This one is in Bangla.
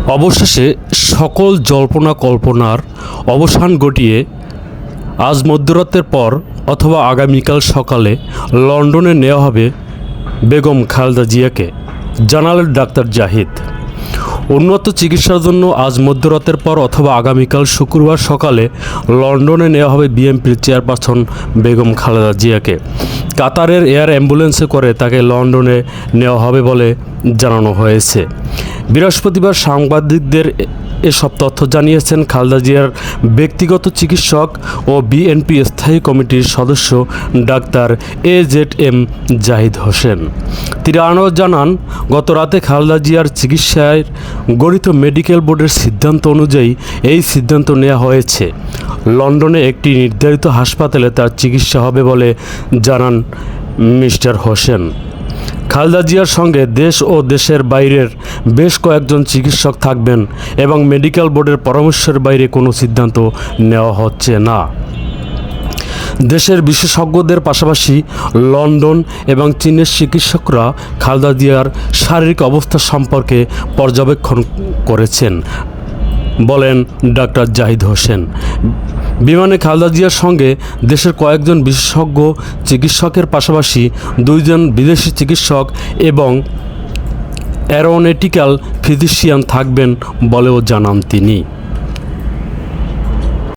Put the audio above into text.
অবশেষে সকল জল্পনা কল্পনার অবসান ঘটিয়ে আজ মধ্যরাতের পর অথবা আগামীকাল সকালে লন্ডনে নেওয়া হবে বেগম খালেদা জিয়াকে, জানালেন ডাক্তার জাহিদ। উন্নত চিকিৎসার জন্য আজ মধ্যরাতের পর অথবা আগামীকাল শুক্রবার সকালে লন্ডনে নেওয়া হবে বিএনপির চেয়ারপারসন বেগম খালেদা জিয়াকে। কাতারের এয়ার অ্যাম্বুলেন্সে করে তাকে লন্ডনে নেওয়া হবে বলে জানানো হয়েছে। বৃহস্পতিবার সাংবাদিকদের এসব তথ্য জানিয়েছেন খালেদা জিয়ার ব্যক্তিগত চিকিৎসক ও বিএনপি স্থায়ী কমিটির সদস্য ডাক্তার AZM জাহিদ হোসেন। তিনি আরও জানান, গত রাতে খালেদা জিয়ার চিকিৎসায় গঠিত মেডিকেল বোর্ডের সিদ্ধান্ত অনুযায়ী এই সিদ্ধান্ত নেওয়া হয়েছে। লন্ডনে একটি নির্ধারিত হাসপাতালে তার চিকিৎসা হবে বলে জানান মিস্টার হোসেন। খালেদা জিয়ার সঙ্গে দেশ ও দেশের বাইরের বেশ কয়েকজন চিকিৎসক থাকবেন এবং মেডিকেল বোর্ডের পরামর্শের বাইরে কোনো সিদ্ধান্ত নেওয়া হচ্ছে না। দেশের বিশেষজ্ঞদের পাশাপাশি লন্ডন এবং চীনের চিকিৎসকরা খালেদা জিয়ার শারীরিক অবস্থা সম্পর্কে পর্যবেক্ষণ করেছেন বলেন ডাক্তার জাহিদ হোসেন। বিমানে খালেদা জিয়ার সঙ্গে দেশের কয়েকজন বিশেষজ্ঞ চিকিৎসকের পাশাপাশি 2 জন বিদেশি চিকিৎসক এবং অ্যারোনটিক্যাল ফিজিশিয়ান থাকবেন বলেও জানান তিনি।